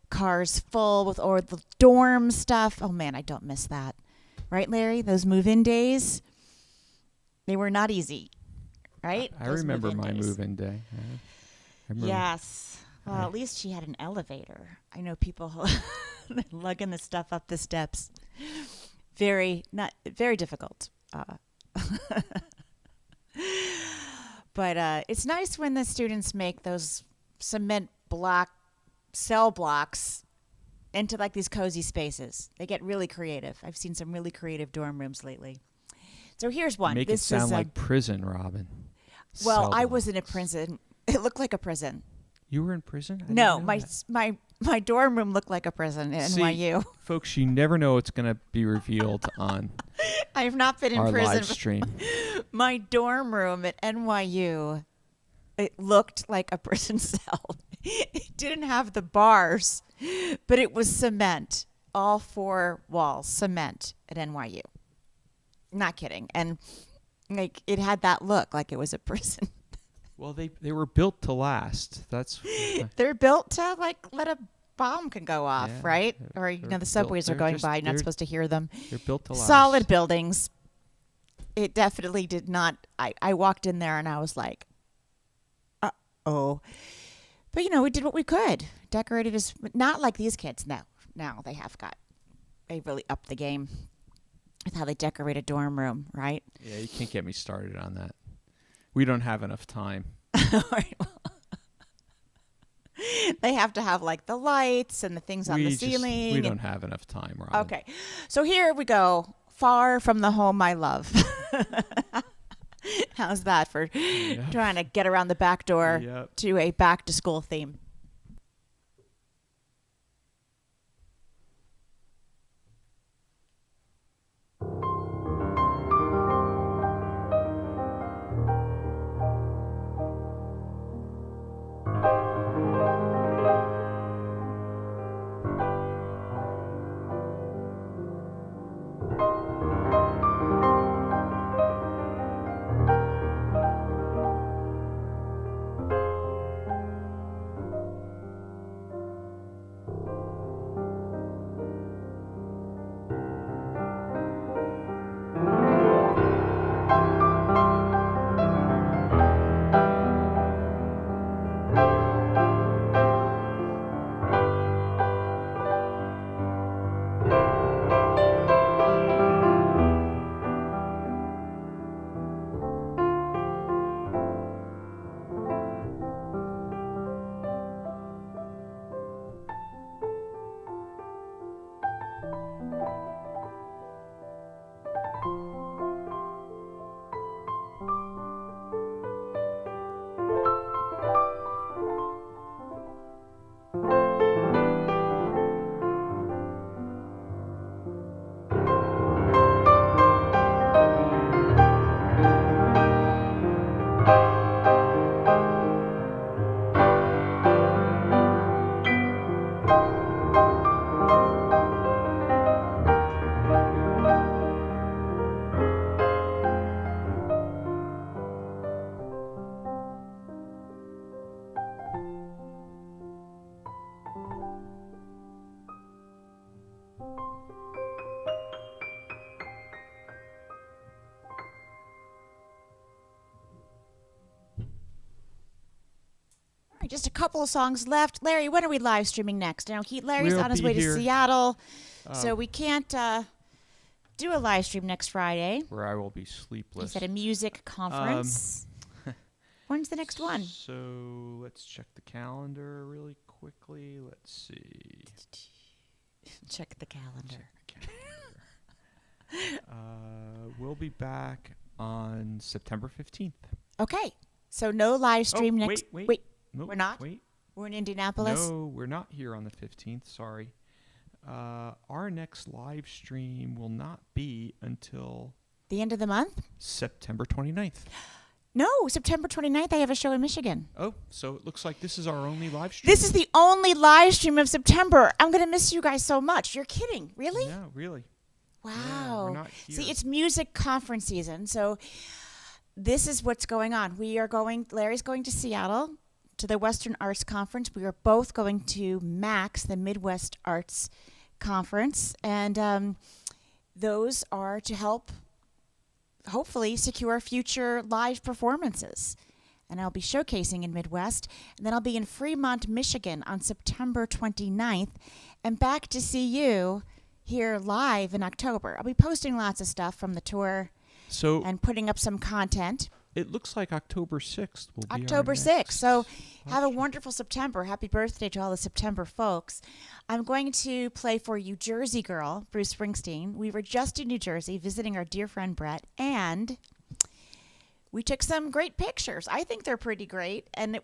cars full with or the dorm stuff. Oh man, I don't miss that. Right, Larry? Those move-in days, they were not easy, right? I remember my move-in day. Yes. Well, at least she had an elevator. I know people lugging the stuff up the steps. Very difficult. But it's nice when the students make those cement cell blocks into like these cozy spaces. They get really creative. I've seen some really creative dorm rooms lately. So here's one. Make it sound like prison, Robin. Well, I was in a prison. It looked like a prison. You were in prison? No, my dorm room looked like a prison at NYU. Folks, you never know what's going to be revealed on I have not been in our prison. Live stream. My dorm room at NYU, it looked like a prison cell. It didn't have the bars, but it was cement. All four walls, cement at NYU. Not kidding. And like it had that look like it was a prison. Well, they were built to last. They're built to like let a bomb can go off, yeah, right? Or the subways are going by. You're not supposed to hear them. They're built to last. Solid buildings. It definitely did not. I walked in there and I was like, uh-oh. But, we did what we could. Decorated as, not like these kids. No. Now they really upped the game with how they decorate a dorm room, right? Yeah, you can't get me started on that. We don't have enough time. All right, well, they have to have like the lights and the things on the ceiling. We don't have enough time, Robin. Okay. So here we go. Far from the home I love. How's that for trying to get around the back door to a back to school theme? Just a couple of songs left. Larry, when are we live streaming next? Now, Larry's We'll on his be way here. to Seattle, so we can't do a live stream next Friday. Where I will be sleepless. He's at a music conference. When's the next one? So let's check the calendar really quickly. Let's see. Check the calendar. We'll be back on September 15th. Okay, so no live stream next. Wait. Nope, We're not? Wait. We're in Indianapolis? No, we're not here on the 15th. Sorry. Our next live stream will not be until The end of the month? September 29th. No, September 29th, I have a show in Michigan. Oh, so it looks like this is our only live stream. This is the only live stream of September. I'm going to miss you guys so much. You're kidding. Really? Yeah, really. Wow. Yeah, we're not here. See, it's music conference season, so this is what's going on. Larry's going to Seattle to the Western Arts Conference. We are both going to MAX, the Midwest Arts Conference, and those are to help hopefully secure future live performances. And I'll be showcasing in Midwest, and then I'll be in Fremont, Michigan on September 29th, and back to see you here live in October. I'll be posting lots of stuff from the tour and putting up some content. It looks like October 6th will be October our 6th. next So have a wonderful September. Happy birthday to all the September folks. I'm going to play for you Jersey Girl, Bruce Springsteen. We were just in New Jersey visiting our dear friend Brett, and we took some great pictures. I think they're pretty great, and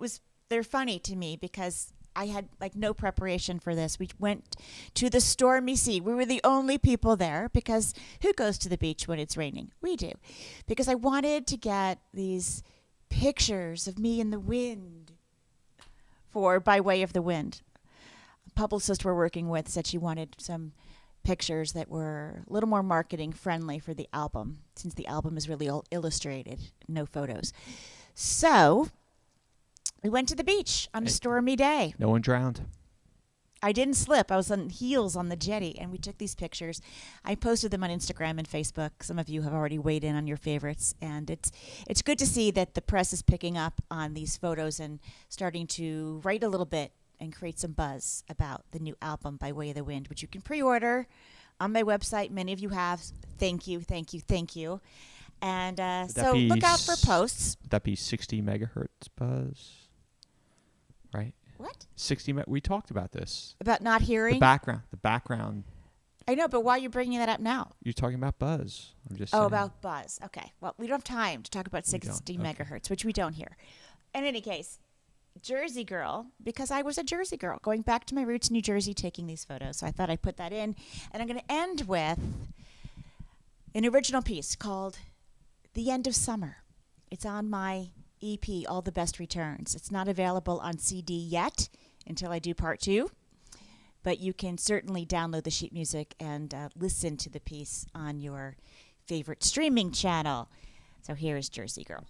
they're funny to me because I had no preparation for this. We went to the stormy sea. We were the only people there because who goes to the beach when it's raining? We do. Because I wanted to get these pictures of me in the wind by way of the wind. A publicist we're working with said she wanted some pictures that were a little more marketing friendly for the album, since the album is really all illustrated, no photos. So we went to the beach on a stormy day. No one drowned. I didn't slip. I was on heels on the jetty, and we took these pictures. I posted them on Instagram and Facebook. Some of you have already weighed in on your favorites, and it's good to see that the press is picking up on these photos and starting to write a little bit and create some buzz about the new album By Way of the Wind, which you can pre-order on my website. Many of you have. Thank you, thank you, thank you. And so look out for posts. Would that be 60 megahertz buzz? Right? What? 60. We talked about this. About not hearing? The background. I know, but why are you bringing that up now? You're talking about buzz. I'm just saying. Oh, about buzz. Okay. Well, we don't have time to talk about 60 megahertz, which we don't hear. In any case, Jersey Girl, because I was a Jersey girl, going back to my roots in New Jersey, taking these photos. So I thought I'd put that in. And I'm going to end with an original piece called The End of Summer. It's on my EP, All the Best Returns. It's not available on CD yet until I do part 2, but you can certainly download the sheet music and listen to the piece on your favorite streaming channel. So here is Jersey Girl.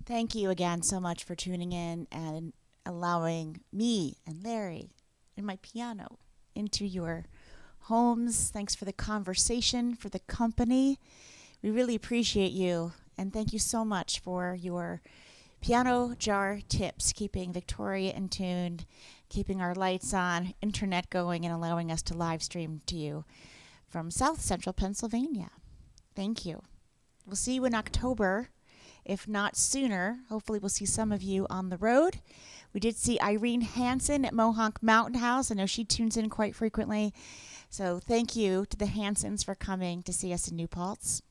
Thank you again so much for tuning in and allowing me and Larry and my piano into your homes. Thanks for the conversation, for the company. We really appreciate you. And thank you so much for your piano jar tips, keeping Victoria in tune, keeping our lights on, internet going, and allowing us to live stream to you from South Central Pennsylvania. Thank you. We'll see you in October. If not sooner, hopefully we'll see some of you on the road. We did see Irene Hansen at Mohonk Mountain House. I know she tunes in quite frequently. So thank you to the Hansens for coming to see us in New Paltz.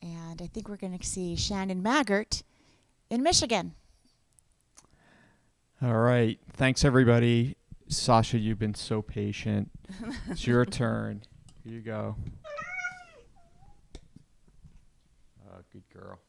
And I think we're going to see Shannon Maggart in Michigan. All right. Thanks, everybody. Sasha, you've been so patient. It's your turn. Here you go. Good girl.